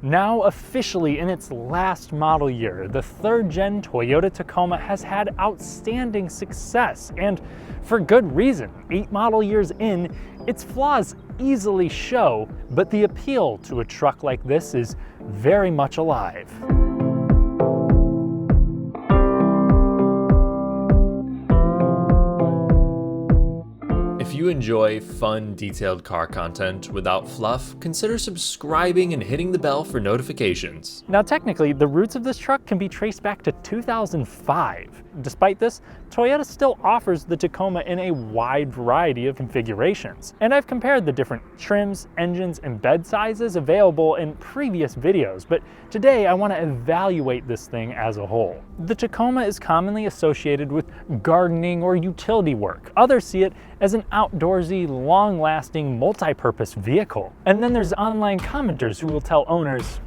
Now officially in its last model year, the third-gen Toyota Tacoma has had outstanding success, and for good reason. 8 model years in, its flaws easily show, but the appeal to a truck like this is very much alive. If you enjoy fun, detailed car content without fluff, consider subscribing and hitting the bell for notifications. Now technically, the roots of this truck can be traced back to 2005. Despite this, Toyota still offers the Tacoma in a wide variety of configurations. And I've compared the different trims, engines, and bed sizes available in previous videos, but today I want to evaluate this thing as a whole. The Tacoma is commonly associated with gardening or utility work. Others see it as an outdoorsy, long-lasting, multi-purpose vehicle. And then there's online commenters who will tell owners,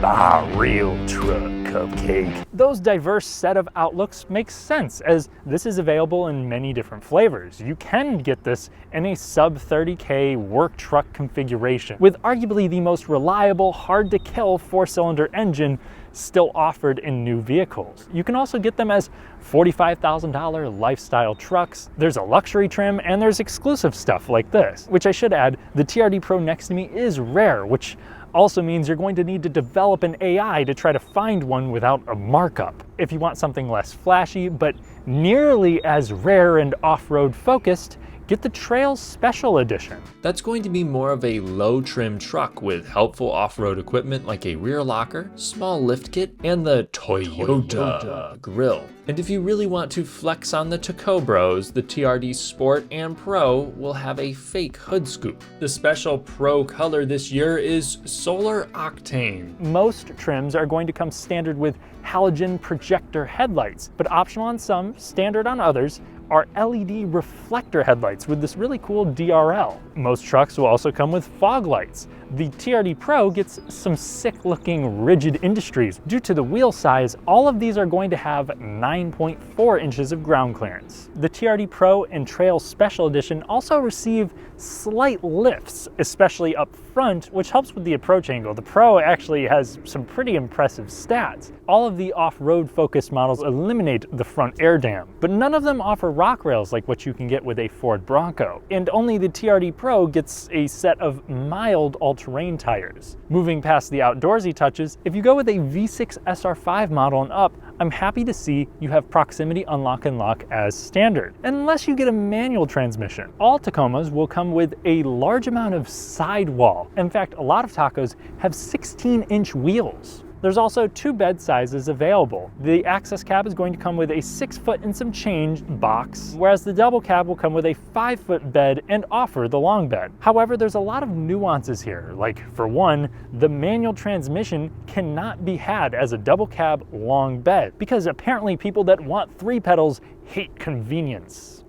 "Ah, real truck, cupcake." Those diverse set of outlooks makes sense, as this is available in many different flavors. You can get this in a sub 30K work truck configuration, with arguably the most reliable, hard-to-kill 4-cylinder engine still offered in new vehicles. You can also get them as $45,000 lifestyle trucks. There's a luxury trim, and there's exclusive stuff like this, which I should add, the TRD Pro next to me is rare, which also means you're going to need to develop an AI to try to find one without a markup. If you want something less flashy, but nearly as rare and off-road focused, get the Trails Special Edition. That's going to be more of a low-trim truck with helpful off-road equipment like a rear locker, small lift kit, and the Toyota grill. And if you really want to flex on the Tacobros, the TRD Sport and Pro will have a fake hood scoop. The special Pro color this year is Solar Octane. Most trims are going to come standard with halogen projector headlights, but optional on some, standard on others, are LED reflector headlights with this really cool DRL. Most trucks will also come with fog lights. The TRD Pro gets some sick looking rigid industries. Due to the wheel size, all of these are going to have 9.4 inches of ground clearance. The TRD Pro and Trail Special Edition also receive slight lifts, especially up front, which helps with the approach angle. The Pro actually has some pretty impressive stats. All of the off-road focused models eliminate the front air dam, but none of them offer rock rails like what you can get with a Ford Bronco. And only the TRD Pro gets a set of mild all-terrain tires. Moving past the outdoorsy touches, if you go with a V6 SR5 model and up, I'm happy to see you have proximity unlock and lock as standard, unless you get a manual transmission. All Tacomas will come with a large amount of sidewall. In fact, a lot of Tacos have 16-inch wheels. There's also 2 bed sizes available. The access cab is going to come with a 6-foot and some change box, whereas the double cab will come with a 5-foot bed and offer the long bed. However, there's a lot of nuances here. Like, for one, the manual transmission cannot be had as a double cab long bed, because apparently people that want 3 pedals hate convenience.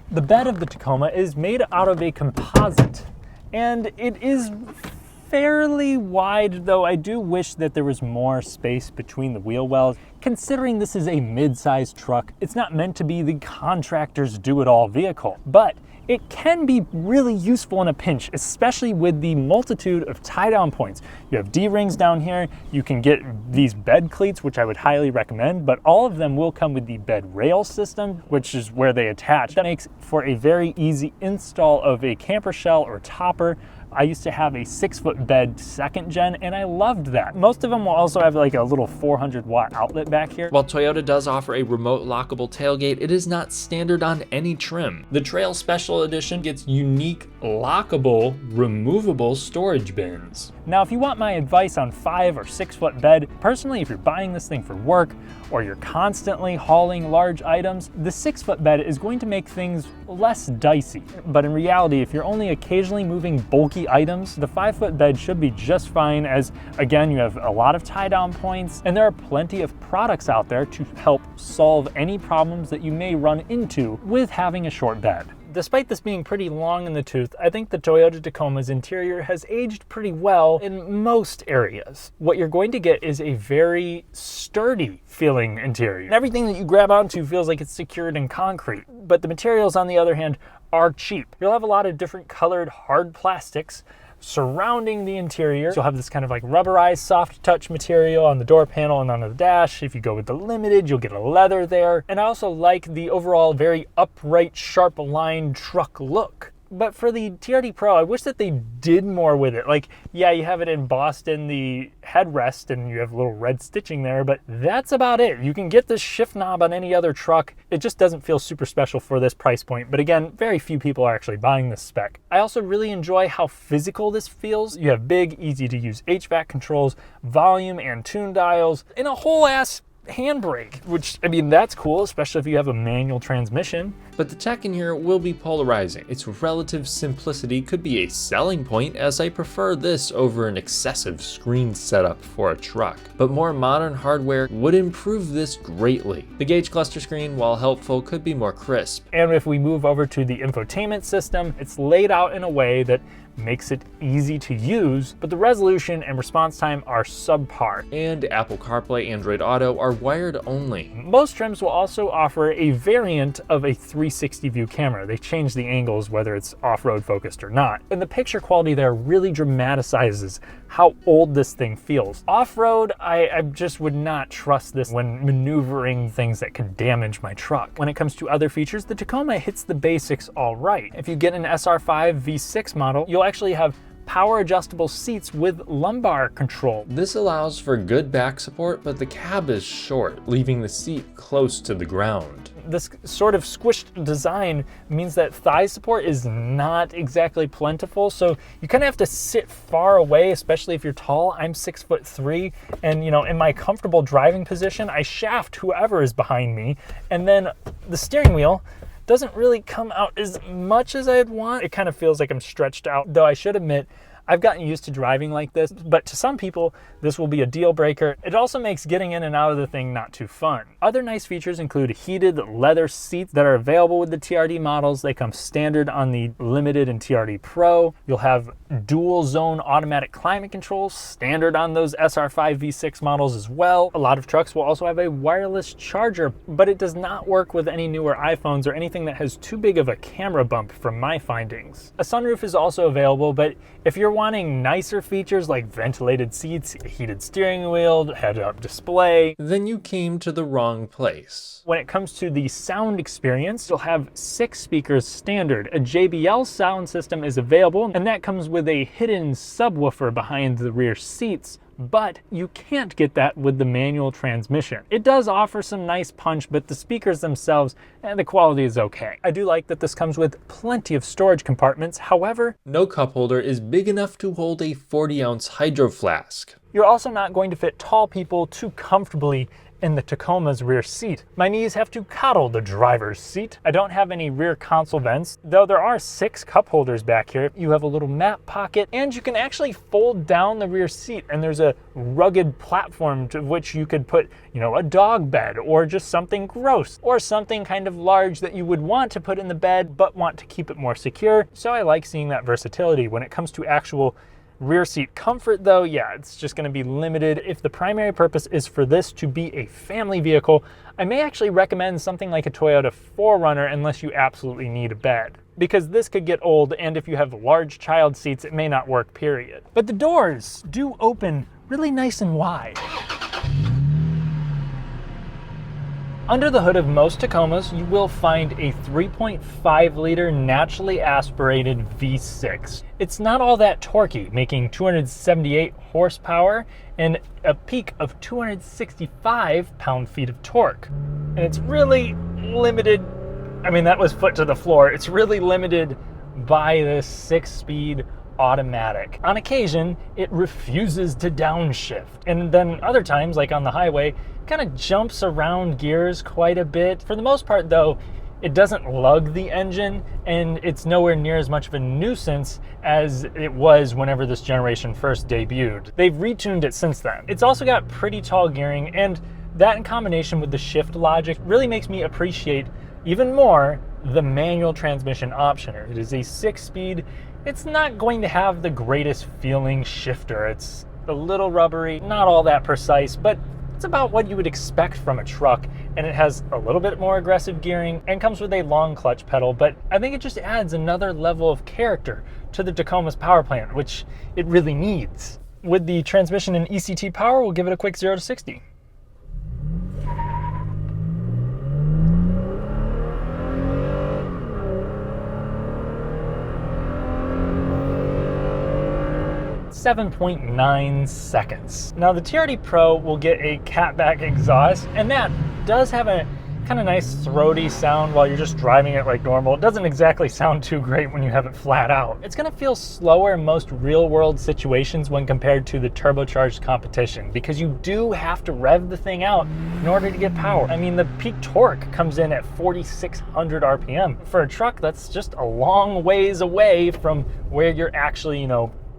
The bed of the Tacoma is made out of a composite, and it is fairly wide, though I do wish that there was more space between the wheel wells. Considering this is a mid-sized truck, it's not meant to be the contractor's do-it-all vehicle, but it can be really useful in a pinch, especially with the multitude of tie-down points. You have D-rings down here, you can get these bed cleats, which I would highly recommend, but all of them will come with the bed rail system, which is where they attach. That makes for a very easy install of a camper shell or topper. I used to have a 6-foot bed 2nd gen, and I loved that. Most of them will also have like a little 400-watt outlet back here. While Toyota does offer a remote lockable tailgate, it is not standard on any trim. The Trail Special Edition gets unique, lockable, removable storage bins. Now, if you want my advice on 5 or 6-foot bed, personally, if you're buying this thing for work or you're constantly hauling large items, the 6-foot bed is going to make things less dicey. But in reality, if you're only occasionally moving bulky items, the 5-foot bed should be just fine, as again, you have a lot of tie-down points, and there are plenty of products out there to help solve any problems that you may run into with having a short bed. Despite this being pretty long in the tooth, I think the Toyota Tacoma's interior has aged pretty well in most areas. What you're going to get is a very sturdy feeling interior. Everything that you grab onto feels like it's secured in concrete, but the materials, on the other hand, are cheap. You'll have a lot of different colored hard plastics, surrounding the interior. So you'll have this kind of like rubberized soft touch material on the door panel and on the dash. If you go with the Limited, you'll get a leather there. And I also like the overall very upright, sharp line truck look. But for the TRD Pro, I wish that they did more with it. Like, yeah, you have it embossed in the headrest and you have a little red stitching there, but that's about it. You can get this shift knob on any other truck. It just doesn't feel super special for this price point. But again, very few people are actually buying this spec. I also really enjoy how physical this feels. You have big, easy to use HVAC controls, volume and tune dials, and a whole ass handbrake, which, I mean, that's cool, especially if you have a manual transmission. But the tech in here will be polarizing. Its relative simplicity could be a selling point, as I prefer this over an excessive screen setup for a truck. But more modern hardware would improve this greatly. The gauge cluster screen, while helpful, could be more crisp. And if we move over to the infotainment system, it's laid out in a way that makes it easy to use, but the resolution and response time are subpar. And Apple CarPlay, Android Auto are wired only. Most trims will also offer a variant of a 360 view camera. They change the angles whether it's off-road focused or not. And the picture quality there really dramatizes how old this thing feels. Off-road, I just would not trust this when maneuvering things that can damage my truck. When it comes to other features, the Tacoma hits the basics all right. If you get an SR5 V6 model, you'll actually have power adjustable seats with lumbar control. This allows for good back support, but the cab is short, leaving the seat close to the ground. This sort of squished design means that thigh support is not exactly plentiful, so you kind of have to sit far away, especially if you're tall. I'm 6'3", and you know, in my comfortable driving position, I shaft whoever is behind me, and then the steering wheel doesn't really come out as much as I'd want. It kind of feels like I'm stretched out, though I should admit, I've gotten used to driving like this, but to some people, this will be a deal breaker. It also makes getting in and out of the thing not too fun. Other nice features include heated leather seats that are available with the TRD models. They come standard on the Limited and TRD Pro. You'll have dual zone automatic climate control, standard on those SR5 V6 models as well. A lot of trucks will also have a wireless charger, but it does not work with any newer iPhones or anything that has too big of a camera bump from my findings. A sunroof is also available, but if you're wanting nicer features like ventilated seats, a heated steering wheel, head-up display, then you came to the wrong place. When it comes to the sound experience, you'll have 6 speakers standard. A JBL sound system is available, and that comes with a hidden subwoofer behind the rear seats, but you can't get that with the manual transmission. It does offer some nice punch, but the speakers themselves, the quality is okay. I do like that this comes with plenty of storage compartments. However, no cup holder is big enough to hold a 40-ounce hydro flask. You're also not going to fit tall people too comfortably in the Tacoma's rear seat. My knees have to coddle the driver's seat. I don't have any rear console vents, though there are 6 cup holders back here. You have a little map pocket, and you can actually fold down the rear seat, and there's a rugged platform to which you could put, you know, a dog bed, or just something gross, or something kind of large that you would want to put in the bed, but want to keep it more secure. So I like seeing that versatility. When it comes to actual rear seat comfort though, yeah, it's just going to be limited. If the primary purpose is for this to be a family vehicle, I may actually recommend something like a Toyota 4Runner unless you absolutely need a bed, because this could get old, and if you have large child seats, it may not work, period. But the doors do open really nice and wide. Under the hood of most Tacomas, you will find a 3.5 liter naturally aspirated V6. It's not all that torquey, making 278 horsepower and a peak of 265 pound-feet of torque. And it's really limited, I mean, that was foot to the floor. It's really limited by this 6-speed automatic. On occasion, it refuses to downshift. And then other times, like on the highway, kind of jumps around gears quite a bit. For the most part though, it doesn't lug the engine, and it's nowhere near as much of a nuisance as it was whenever this generation first debuted. They've retuned it since then. It's also got pretty tall gearing, and that in combination with the shift logic really makes me appreciate even more the manual transmission option. It is a 6-speed. It's not going to have the greatest feeling shifter. It's a little rubbery, not all that precise, but It's about what you would expect from a truck, and it has a little bit more aggressive gearing and comes with a long clutch pedal, but I think it just adds another level of character to the Tacoma's power plant, which it really needs. With the transmission and ECT power, we'll give it a quick 0 to 60. .9 seconds. Now the TRD Pro will get a catback exhaust, and that does have a kind of nice throaty sound while you're just driving it like normal. It doesn't exactly sound too great when you have it flat out. It's going to feel slower in most real-world situations when compared to the turbocharged competition, because you do have to rev the thing out in order to get power. I mean, the peak torque comes in at 4,600 RPM. For a truck, that's just a long ways away from where you're actually,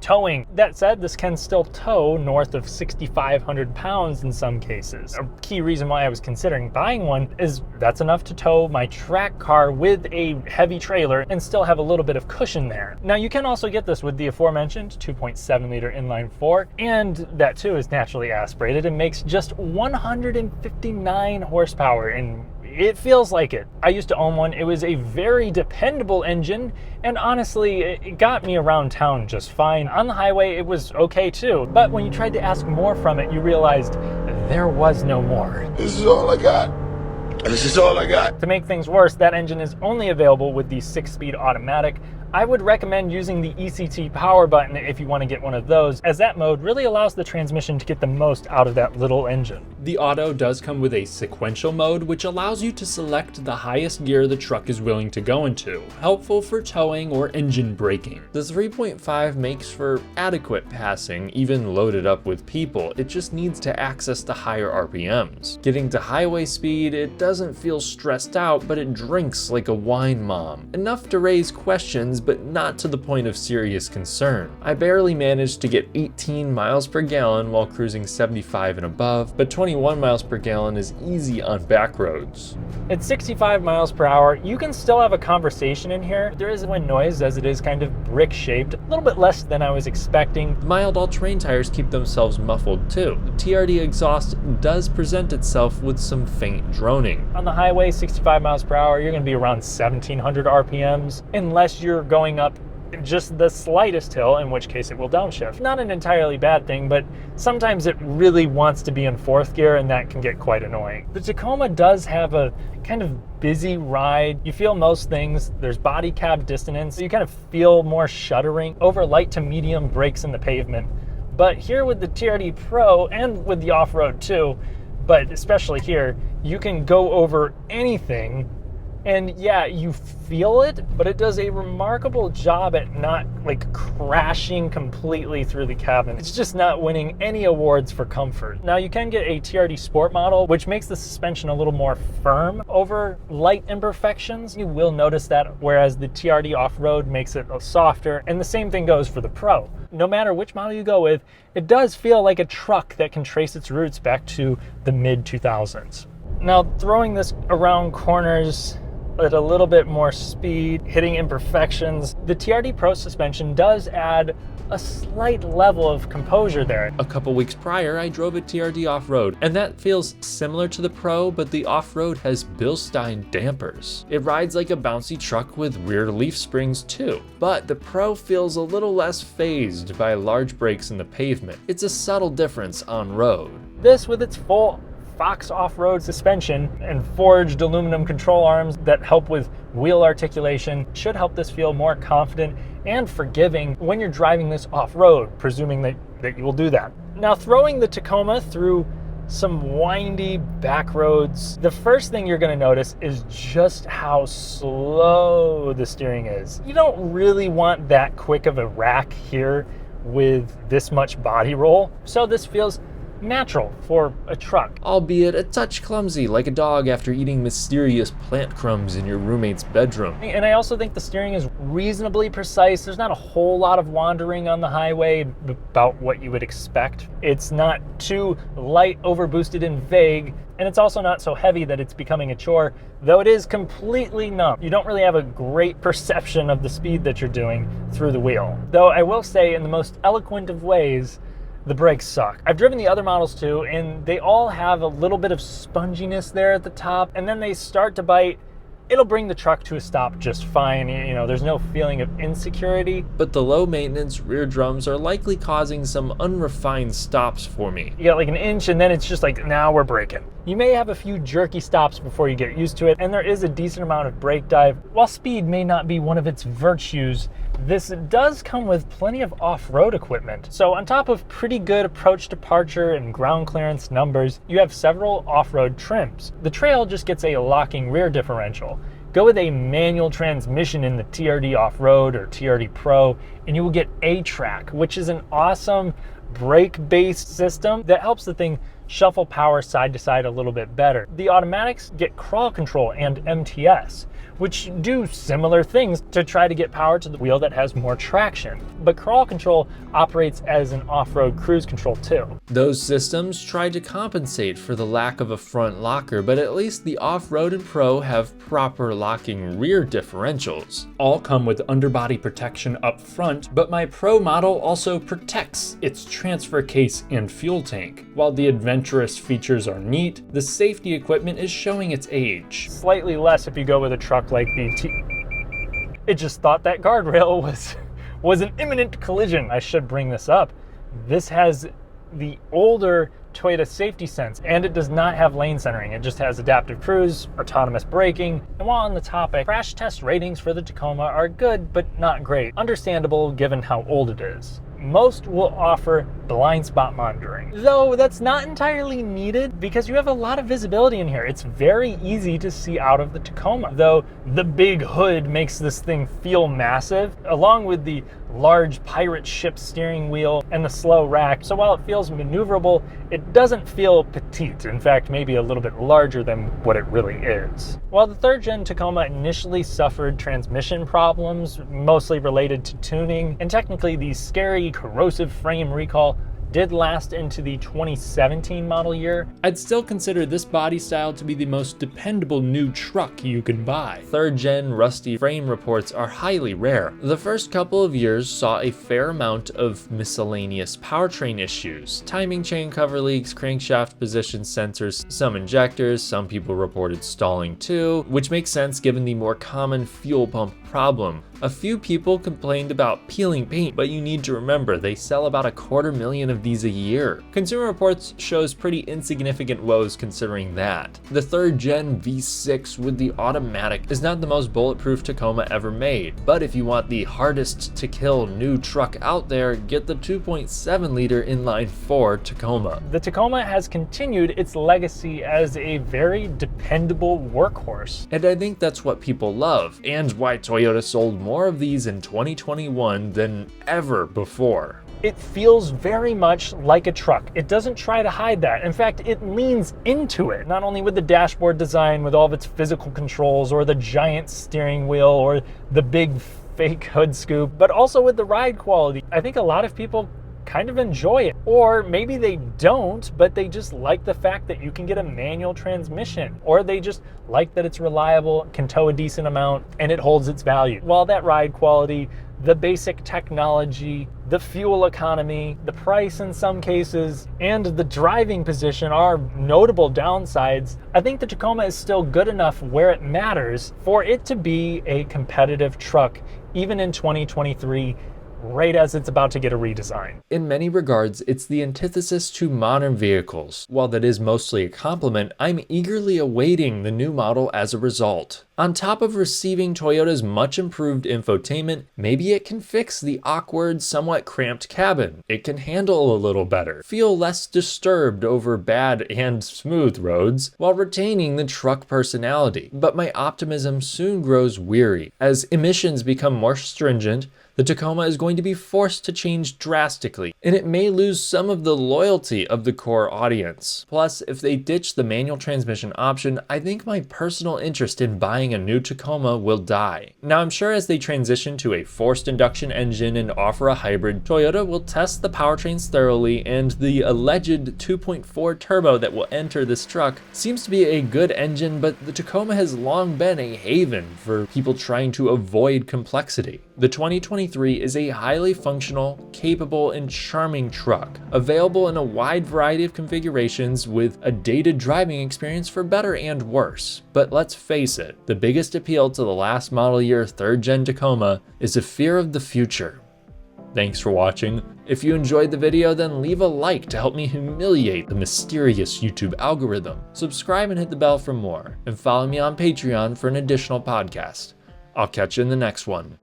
towing. That said, this can still tow north of 6,500 pounds in some cases. A key reason why I was considering buying one is that's enough to tow my track car with a heavy trailer and still have a little bit of cushion there. Now you can also get this with the aforementioned 2.7 liter inline 4, and that too is naturally aspirated and makes just 159 horsepower, and it feels like it. I used to own one. It was a very dependable engine, and honestly, it got me around town just fine. On the highway, it was okay too. But when you tried to ask more from it, you realized there was no more. This is all I got. This is all I got. To make things worse, that engine is only available with the 6-speed automatic. I would recommend using the ECT power button if you want to get one of those, as that mode really allows the transmission to get the most out of that little engine. The Auto does come with a sequential mode, which allows you to select the highest gear the truck is willing to go into, helpful for towing or engine braking. The 3.5 makes for adequate passing, even loaded up with people. It just needs to access the higher RPMs. Getting to highway speed, it doesn't feel stressed out, but it drinks like a wine mom. Enough to raise questions, but not to the point of serious concern. I barely managed to get 18 miles per gallon while cruising 75 and above, but 21 miles per gallon is easy on back roads. At 65 miles per hour, you can still have a conversation in here. There is wind noise, as it is kind of brick-shaped, a little bit less than I was expecting. The mild all-terrain tires keep themselves muffled too. The TRD exhaust does present itself with some faint droning. On the highway, 65 miles per hour, you're going to be around 1,700 RPMs, unless you're going up just the slightest hill, in which case it will downshift. Not an entirely bad thing, but sometimes it really wants to be in 4th gear, and that can get quite annoying. The Tacoma does have a kind of busy ride. You feel most things. There's body cab dissonance. You kind of feel more shuddering over light to medium brakes in the pavement. But here with the TRD Pro, and with the off-road too, but especially here, you can go over anything. And yeah, you feel it, but it does a remarkable job at not crashing completely through the cabin. It's just not winning any awards for comfort. Now you can get a TRD Sport model, which makes the suspension a little more firm over light imperfections. You will notice that, whereas the TRD Off-Road makes it softer, and the same thing goes for the Pro. No matter which model you go with, it does feel like a truck that can trace its roots back to the mid-2000s. Now, throwing this around corners at a little bit more speed, hitting imperfections, the TRD Pro suspension does add a slight level of composure there. A couple weeks prior, I drove a TRD off-road, and that feels similar to the Pro, but the off-road has Bilstein dampers. It rides like a bouncy truck with rear leaf springs too, but the Pro feels a little less phased by large breaks in the pavement. It's a subtle difference on road. This, with its full Fox off-road suspension and forged aluminum control arms that help with wheel articulation, should help this feel more confident and forgiving when you're driving this off-road, presuming that you will do that. Now, throwing the Tacoma through some windy back roads, the first thing you're going to notice is just how slow the steering is. You don't really want that quick of a rack here with this much body roll, so this feels natural for a truck. Albeit a touch clumsy, like a dog after eating mysterious plant crumbs in your roommate's bedroom. And I also think the steering is reasonably precise. There's not a whole lot of wandering on the highway about what you would expect. It's not too light, overboosted, and vague, and it's also not so heavy that it's becoming a chore, though it is completely numb. You don't really have a great perception of the speed that you're doing through the wheel. Though I will say, in the most eloquent of ways, the brakes suck. I've driven the other models too, and they all have a little bit of sponginess there at the top, and then they start to bite. It'll bring the truck to a stop just fine. You know, there's no feeling of insecurity. But the low maintenance rear drums are likely causing some unrefined stops for me. You got like an inch and then it's just like, now we're braking. You may have a few jerky stops before you get used to it, and there is a decent amount of brake dive. While speed may not be one of its virtues, this does come with plenty of off-road equipment. So on top of pretty good approach departure and ground clearance numbers, you have several off-road trims. The Trail just gets a locking rear differential. Go with a manual transmission in the TRD Off-Road or TRD Pro, and you will get A-Track, which is an awesome brake-based system that helps the thing shuffle power side to side a little bit better. The automatics get crawl control and MTS, which do similar things to try to get power to the wheel that has more traction. But crawl control operates as an off-road cruise control too. Those systems try to compensate for the lack of a front locker, but at least the Off-Road and Pro have proper locking rear differentials. All come with underbody protection up front, but my Pro model also protects its transfer case and fuel tank. While the adventurous features are neat, the safety equipment is showing its age. Slightly less if you go with a truck like the It just thought that guardrail was an imminent collision. I should bring this up. This has the older Toyota safety sense, and it does not have lane centering. It just has adaptive cruise, autonomous braking. And while on the topic, crash test ratings for the Tacoma are good, but not great. Understandable given how old it is. Most will offer blind spot monitoring, though that's not entirely needed because you have a lot of visibility in here. It's very easy to see out of the Tacoma, though the big hood makes this thing feel massive, along with the large pirate ship steering wheel and the slow rack. So while it feels maneuverable, it doesn't feel petite. In fact, maybe a little bit larger than what it really is. While the third gen Tacoma initially suffered transmission problems, mostly related to tuning, and technically the scary corrosive frame recall did last into the 2017 model year, I'd still consider this body style to be the most dependable new truck you can buy. Third gen rusty frame reports are highly rare. The first couple of years saw a fair amount of miscellaneous powertrain issues, timing chain cover leaks, crankshaft position sensors, some injectors, some people reported stalling too, which makes sense given the more common fuel pump problem. A few people complained about peeling paint, but you need to remember they sell about 250,000 of these a year. Consumer Reports shows pretty insignificant woes considering that. The third gen V6 with the automatic is not the most bulletproof Tacoma ever made, but if you want the hardest to kill new truck out there, get the 2.7 liter inline 4 Tacoma. The Tacoma has continued its legacy as a very dependable workhorse, and I think that's what people love, and why Toyota sold more of these in 2021 than ever before. It feels very much like a truck. It doesn't try to hide that. In fact, it leans into it, not only with the dashboard design with all of its physical controls or the giant steering wheel or the big fake hood scoop, but also with the ride quality. I think a lot of people kind of enjoy it, or maybe they don't, but they just like the fact that you can get a manual transmission, or they just like that it's reliable, can tow a decent amount, and it holds its value. While that ride quality, the basic technology, the fuel economy, the price in some cases, and the driving position are notable downsides, I think the Tacoma is still good enough where it matters for it to be a competitive truck, even in 2023, right as it's about to get a redesign. In many regards, it's the antithesis to modern vehicles. While that is mostly a compliment, I'm eagerly awaiting the new model as a result. On top of receiving Toyota's much improved infotainment, maybe it can fix the awkward, somewhat cramped cabin. It can handle a little better, feel less disturbed over bad and smooth roads, while retaining the truck personality. But my optimism soon grows weary. As emissions become more stringent, the Tacoma is going to be forced to change drastically, and it may lose some of the loyalty of the core audience. Plus, if they ditch the manual transmission option, I think my personal interest in buying a new Tacoma will die. Now, I'm sure as they transition to a forced induction engine and offer a hybrid, Toyota will test the powertrains thoroughly, and the alleged 2.4 turbo that will enter this truck seems to be a good engine, but the Tacoma has long been a haven for people trying to avoid complexity. The 2023 is a highly functional, capable, and charming truck, available in a wide variety of configurations with a dated driving experience for better and worse. But let's face it, the biggest appeal to the last model year 3rd gen Tacoma is a fear of the future. Thanks for watching. If you enjoyed the video, then leave a like to help me humiliate the mysterious YouTube algorithm. Subscribe and hit the bell for more, and follow me on Patreon for an additional podcast. I'll catch you in the next one.